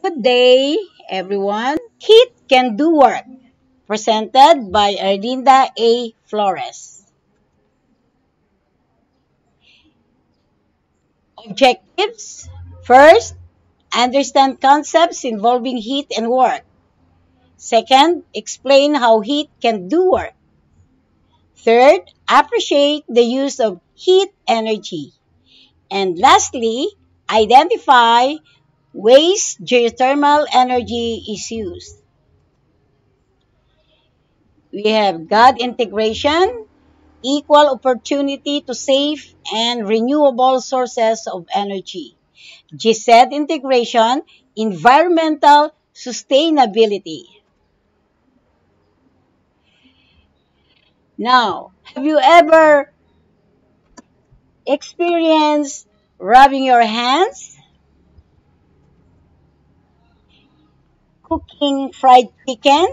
Good day, everyone. Heat Can Do Work, presented by Erlinda A. Flores. Objectives. First, understand concepts involving heat and work. Second, explain how heat can do work. Third, appreciate the use of heat energy. And lastly, identify ways geothermal energy is used. We have God integration, equal opportunity to safe and renewable sources of energy. GSED integration, environmental sustainability. Now, have you ever experienced rubbing your hands, cooking fried chicken,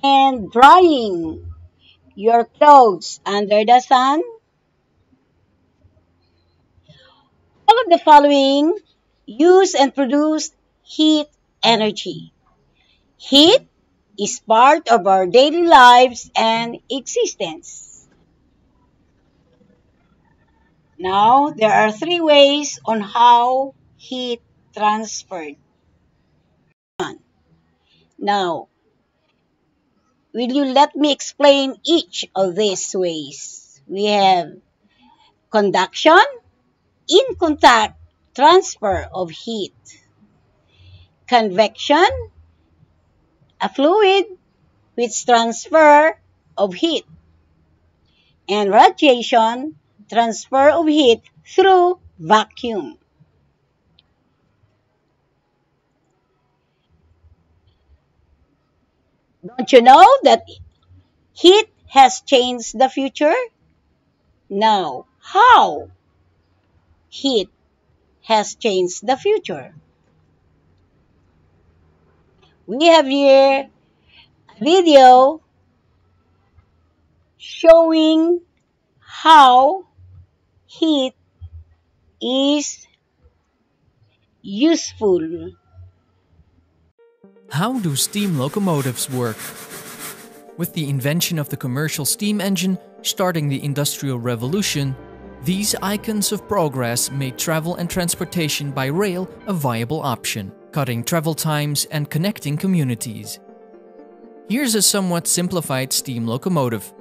and drying your clothes under the sun? All of the following use and produce heat energy. Heat is part of our daily lives and existence. Now, there are three ways on how heat transferred. Now, will you let me explain each of these ways? We have conduction, in contact transfer of heat. Convection, a fluid which transfer of heat. And radiation, transfer of heat through vacuum. Don't you know that heat has changed the future? Now, how heat has changed the future? We have here a video showing how heat is useful. How do steam locomotives work? With the invention of the commercial steam engine starting the Industrial Revolution, these icons of progress made travel and transportation by rail a viable option, cutting travel times and connecting communities. Here's a somewhat simplified steam locomotive.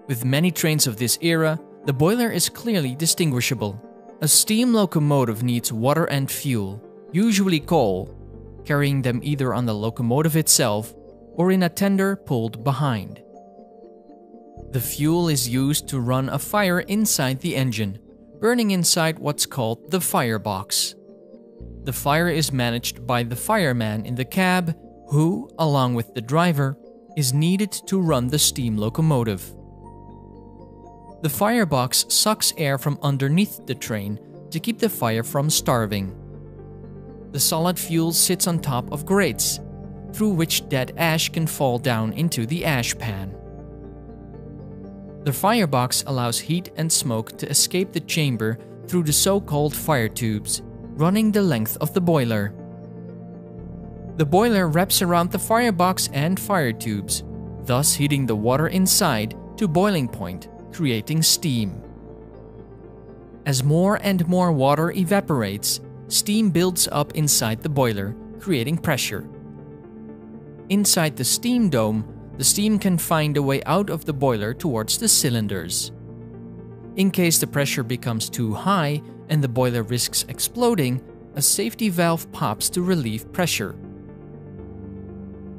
With many trains of this era, the boiler is clearly distinguishable. A steam locomotive needs water and fuel, usually coal, carrying them either on the locomotive itself or in a tender pulled behind. The fuel is used to run a fire inside the engine, burning inside what's called the firebox. The fire is managed by the fireman in the cab, who, along with the driver, is needed to run the steam locomotive. The firebox sucks air from underneath the train to keep the fire from starving. The solid fuel sits on top of grates, through which dead ash can fall down into the ash pan. The firebox allows heat and smoke to escape the chamber through the so-called fire tubes, running the length of the boiler. The boiler wraps around the firebox and fire tubes, thus heating the water inside to boiling point, creating steam. As more and more water evaporates, steam builds up inside the boiler, creating pressure. Inside the steam dome, the steam can find a way out of the boiler towards the cylinders. In case the pressure becomes too high and the boiler risks exploding, a safety valve pops to relieve pressure.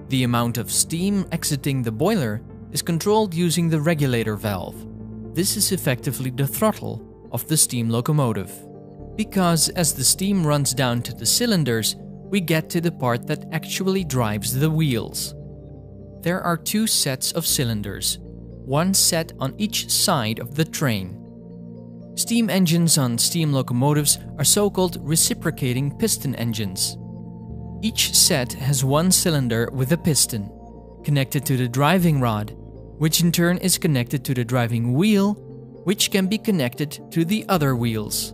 The amount of steam exiting the boiler is controlled using the regulator valve. This is effectively the throttle of the steam locomotive. Because as the steam runs down to the cylinders, we get to the part that actually drives the wheels. There are two sets of cylinders, one set on each side of the train. Steam engines on steam locomotives are so-called reciprocating piston engines. Each set has one cylinder with a piston, connected to the driving rod, which in turn is connected to the driving wheel, which can be connected to the other wheels.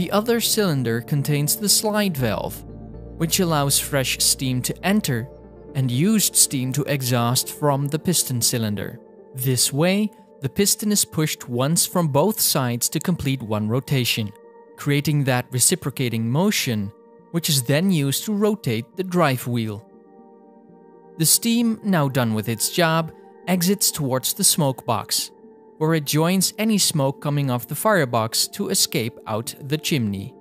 The other cylinder contains the slide valve, which allows fresh steam to enter and used steam to exhaust from the piston cylinder. This way, the piston is pushed once from both sides to complete one rotation, creating that reciprocating motion, which is then used to rotate the drive wheel. The steam, now done with its job, exits towards the smoke box, where it joins any smoke coming off the firebox to escape out the chimney.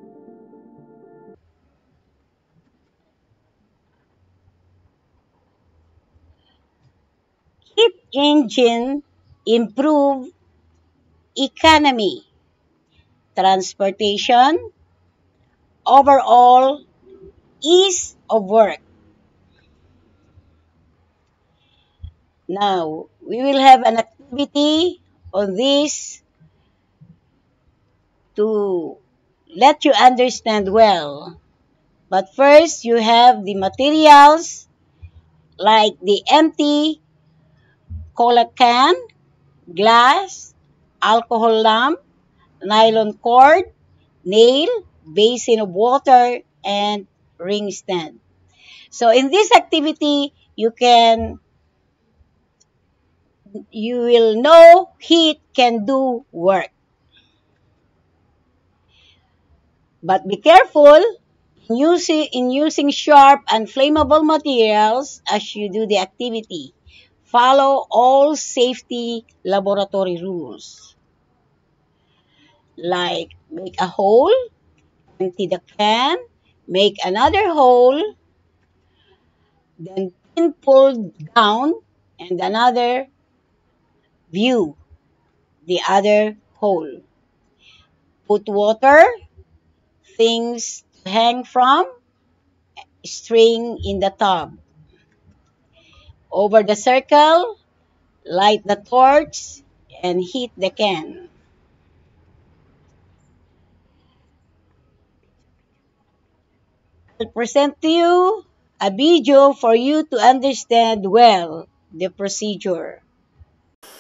Heat engine improve economy, transportation, overall ease of work. Now, we will have an activity on this to let you understand well. But first, you have the materials like the empty cola can, glass, alcohol lamp, nylon cord, nail, basin of water, and ring stand. So in this activity, you will know heat can do work. But be careful in using sharp and flammable materials as you do the activity. Follow all safety laboratory rules, like make a hole, empty the can, make another hole, then pin pull down, and another view the other hole. Put water, things to hang from, string in the tub. Over the circle, light the torch and heat the can. I'll present to you a video for you to understand well the procedure.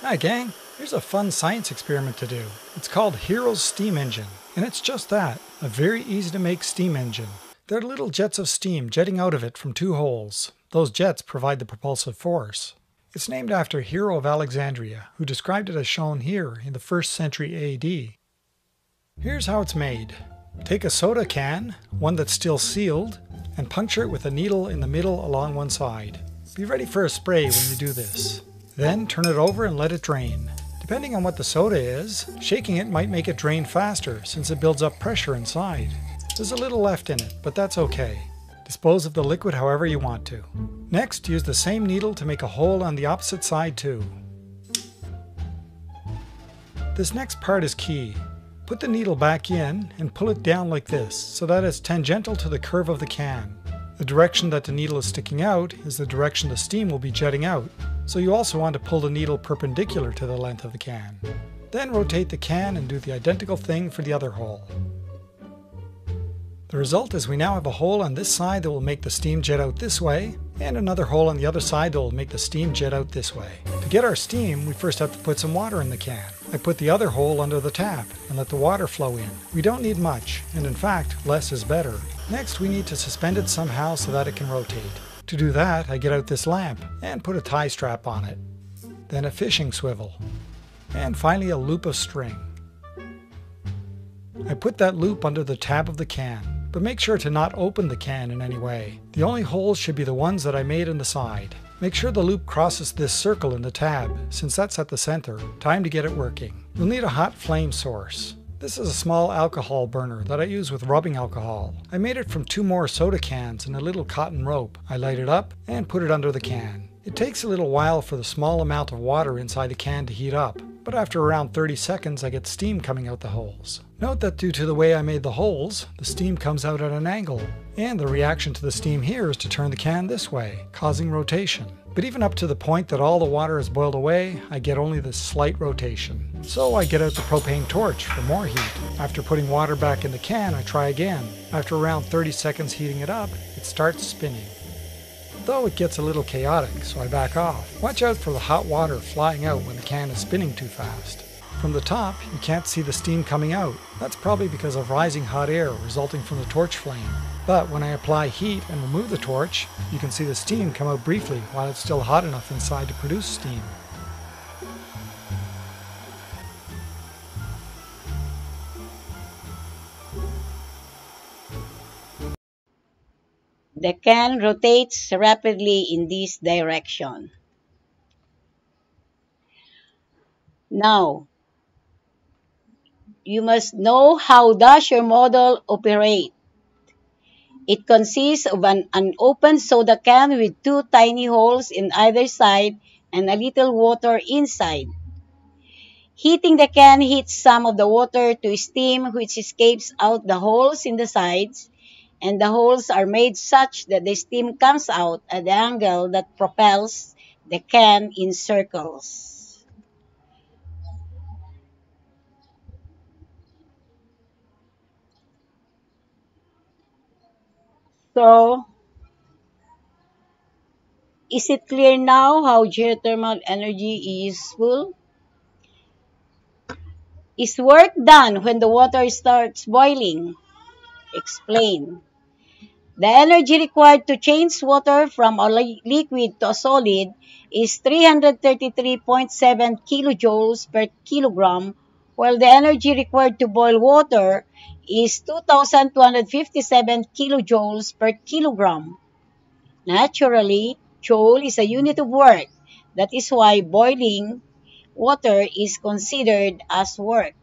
Hi gang, here's a fun science experiment to do. It's called Hero's Steam Engine, and it's just that, a very easy to make steam engine. There are little jets of steam jetting out of it from two holes. Those jets provide the propulsive force. It's named after Hero of Alexandria, who described it as shown here in the 1st century AD. Here's how it's made. Take a soda can, one that's still sealed, and puncture it with a needle in the middle along one side. Be ready for a spray when you do this. Then turn it over and let it drain. Depending on what the soda is, shaking it might make it drain faster since it builds up pressure inside. There's a little left in it, but that's okay. Dispose of the liquid however you want to. Next, use the same needle to make a hole on the opposite side too. This next part is key. Put the needle back in and pull it down like this so that it's tangential to the curve of the can. The direction that the needle is sticking out is the direction the steam will be jetting out, so you also want to pull the needle perpendicular to the length of the can. Then rotate the can and do the identical thing for the other hole. The result is we now have a hole on this side that will make the steam jet out this way, and another hole on the other side that will make the steam jet out this way. To get our steam, we first have to put some water in the can. I put the other hole under the tap and let the water flow in. We don't need much, and in fact, less is better. Next, we need to suspend it somehow so that it can rotate. To do that, I get out this lamp and put a tie strap on it. Then a fishing swivel. And finally a loop of string. I put that loop under the tab of the can, but make sure to not open the can in any way. The only holes should be the ones that I made in the side. Make sure the loop crosses this circle in the tab, since that's at the center. Time to get it working. You'll need a hot flame source. This is a small alcohol burner that I use with rubbing alcohol. I made it from 2 more soda cans and a little cotton rope. I light it up and put it under the can. It takes a little while for the small amount of water inside the can to heat up, but after around 30 seconds I get steam coming out the holes. Note that due to the way I made the holes, the steam comes out at an angle, and the reaction to the steam here is to turn the can this way, causing rotation. But even up to the point that all the water is boiled away, I get only this slight rotation. So I get out the propane torch for more heat. After putting water back in the can, I try again. After around 30 seconds heating it up, it starts spinning. Though it gets a little chaotic, so I back off. Watch out for the hot water flying out when the can is spinning too fast. From the top, you can't see the steam coming out. That's probably because of rising hot air resulting from the torch flame. But when I apply heat and remove the torch, you can see the steam come out briefly while it's still hot enough inside to produce steam. The can rotates rapidly in this direction. Now, you must know how does your model operate. It consists of an open soda can with two tiny holes in either side and a little water inside. Heating the can heats some of the water to steam which escapes out the holes in the sides, and the holes are made such that the steam comes out at the angle that propels the can in circles. So, is it clear now how geothermal energy is useful? Is work done when the water starts boiling? Explain. The energy required to change water from a liquid to a solid is 333.7 kilojoules per kilogram, while the energy required to boil water is 2,257 kilojoules per kilogram. Naturally, joule is a unit of work. That is why boiling water is considered as work.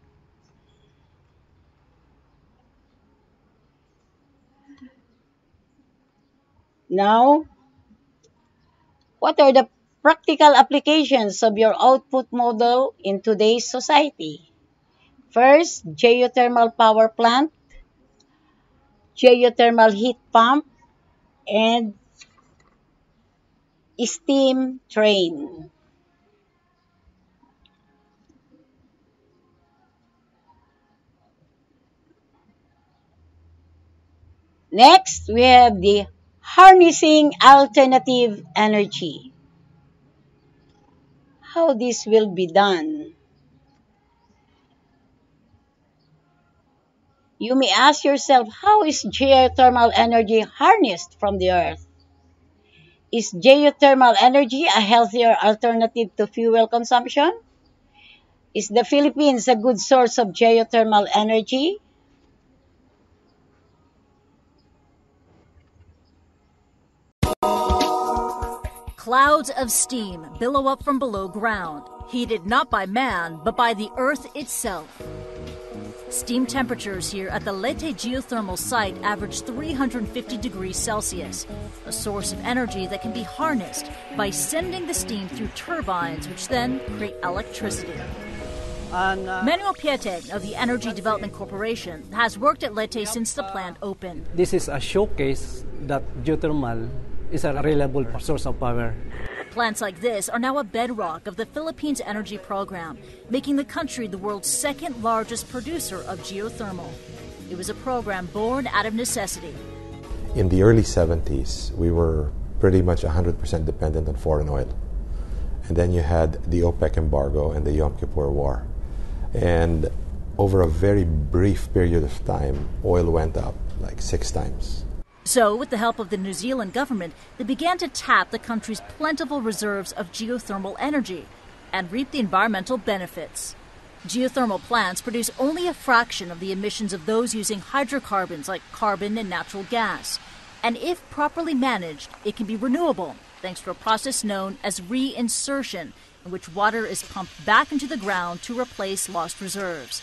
Now, what are the practical applications of your output model in today's society? First, geothermal power plant, geothermal heat pump, and steam train. Next, we have the harnessing alternative energy. How this will be done? You may ask yourself, how is geothermal energy harnessed from the earth? Is geothermal energy a healthier alternative to fuel consumption? Is the Philippines a good source of geothermal energy? Clouds of steam billow up from below ground, heated not by man, but by the earth itself. Steam temperatures here at the Leyte geothermal site average 350 degrees Celsius, a source of energy that can be harnessed by sending the steam through turbines, which then create electricity. Manuel Piete of the Energy Development Corporation has worked at Leyte since the plant opened. This is a showcase that geothermal is a reliable source of power. Plants like this are now a bedrock of the Philippines energy program, making the country the world's second largest producer of geothermal. It was a program born out of necessity. In the early 70s, we were pretty much 100% dependent on foreign oil. And then you had the OPEC embargo and the Yom Kippur War. And over a very brief period of time, oil went up like 6 times. So, with the help of the New Zealand government, they began to tap the country's plentiful reserves of geothermal energy and reap the environmental benefits. Geothermal plants produce only a fraction of the emissions of those using hydrocarbons like carbon and natural gas. And if properly managed, it can be renewable, thanks to a process known as reinsertion, in which water is pumped back into the ground to replace lost reserves.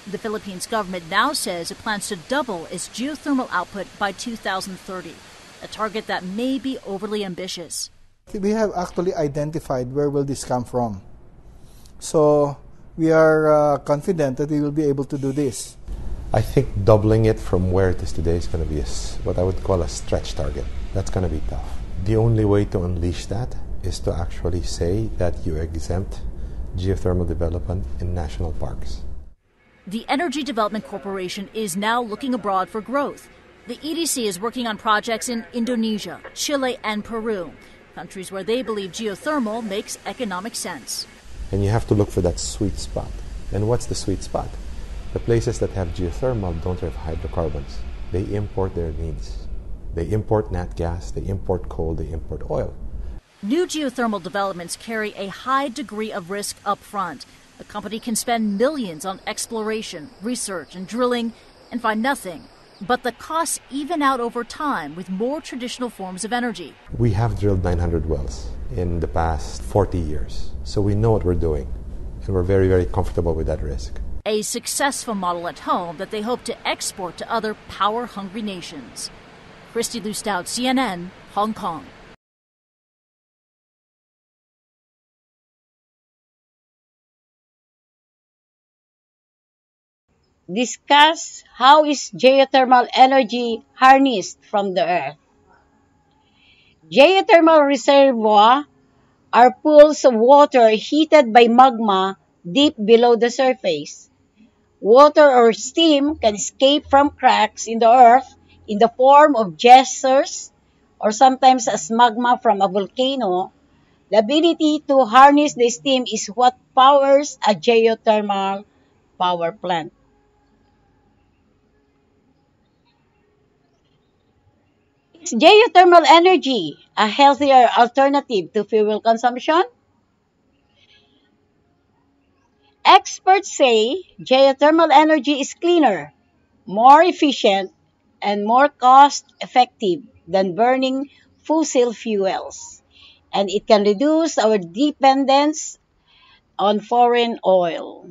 The Philippines government now says it plans to double its geothermal output by 2030, a target that may be overly ambitious. We have actually identified where will this come from. So we are confident that we will be able to do this. I think doubling it from where it is today is going to be what I would call a stretch target. That's going to be tough. The only way to unleash that is to actually say that you exempt geothermal development in national parks. The Energy Development Corporation is now looking abroad for growth. The EDC is working on projects in Indonesia, Chile, and Peru, countries where they believe geothermal makes economic sense. And you have to look for that sweet spot. And what's the sweet spot? The places that have geothermal don't have hydrocarbons. They import their needs. They import nat gas, they import coal, they import oil. New geothermal developments carry a high degree of risk up front. The company can spend millions on exploration, research, and drilling and find nothing. But the costs even out over time with more traditional forms of energy. We have drilled 900 wells in the past 40 years, so we know what we're doing, and we're very, very comfortable with that risk. A successful model at home that they hope to export to other power-hungry nations. Christy Lu Stout, CNN, Hong Kong. Discuss how is geothermal energy harnessed from the earth. Geothermal reservoirs are pools of water heated by magma deep below the surface. Water or steam can escape from cracks in the earth in the form of geysers or sometimes as magma from a volcano. The ability to harness the steam is what powers a geothermal power plant. Is geothermal energy a healthier alternative to fuel consumption? Experts say geothermal energy is cleaner, more efficient, and more cost-effective than burning fossil fuels, and it can reduce our dependence on foreign oil.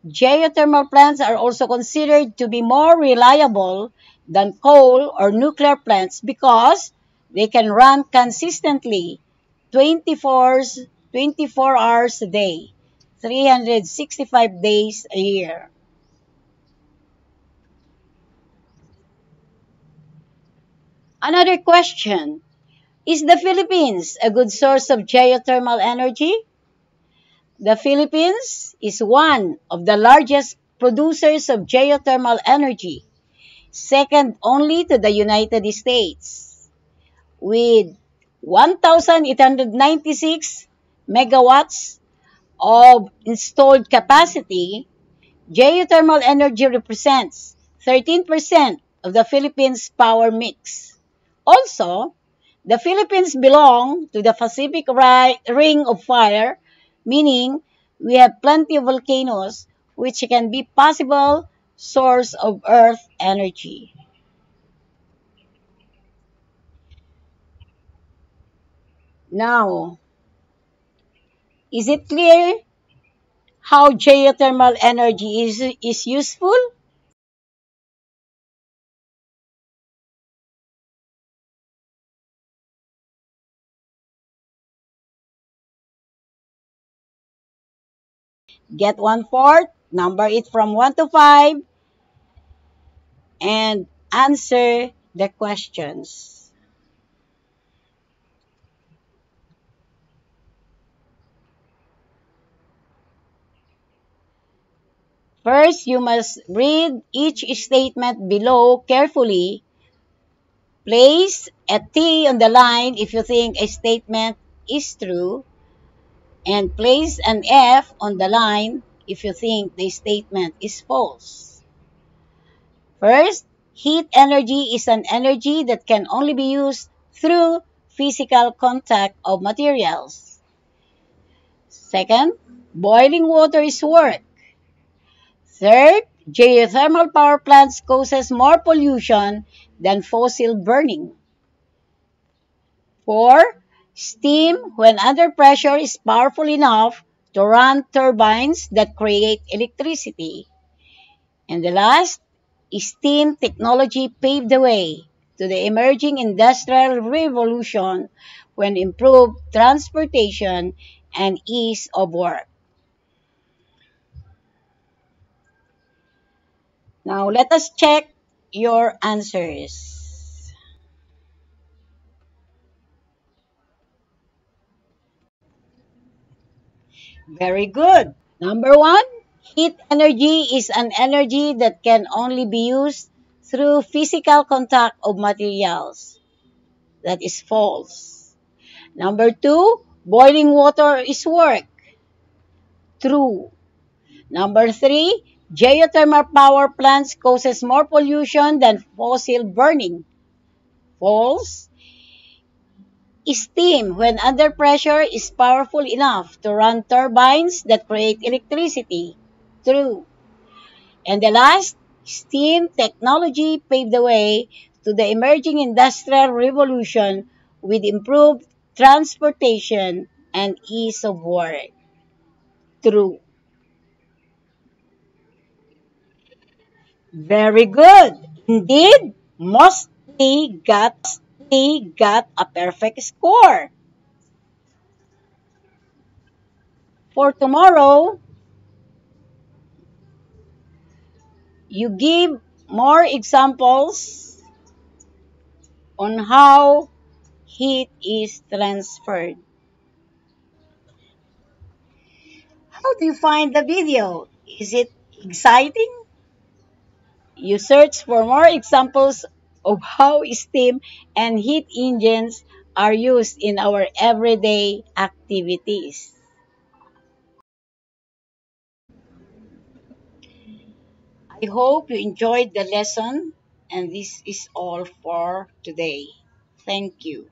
Geothermal plants are also considered to be more reliable than coal or nuclear plants because they can run consistently 24, 24 hours a day, 365 days a year. Another question, is the Philippines a good source of geothermal energy? The Philippines is one of the largest producers of geothermal energy, second only to the United States. With 1,896 megawatts of installed capacity, geothermal energy represents 13% of the Philippines' power mix. Also, the Philippines belong to the Pacific Ring of Fire, meaning we have plenty of volcanoes which can be possible source of earth energy. Now, is it clear how geothermal energy is useful? Get 1/4, number it from 1 to 5, and answer the questions. First, you must read each statement below carefully. Place a T on the line if you think a statement is true, and place an F on the line if you think the statement is false. First, heat energy is an energy that can only be used through physical contact of materials. Second, boiling water is work. Third, geothermal power plants causes more pollution than fossil burning. 4. Steam, when under pressure, is powerful enough to run turbines that create electricity. And the last, steam technology paved the way to the emerging industrial revolution when improved transportation and ease of work. Now, let us check your answers. Very good. Number 1, heat energy is an energy that can only be used through physical contact of materials. That is false. Number 2, boiling water is work. True. Number three, geothermal power plants causes more pollution than fossil burning. False. Steam, when under pressure, is powerful enough to run turbines that create electricity. True. And the last, steam technology paved the way to the emerging industrial revolution with improved transportation and ease of work. True. Very good. Indeed, got a perfect score. For tomorrow, you give more examples on how heat is transferred. How do you find the video? Is it exciting? You search for more examples of how steam and heat engines are used in our everyday activities. I hope you enjoyed the lesson, and this is all for today. Thank you.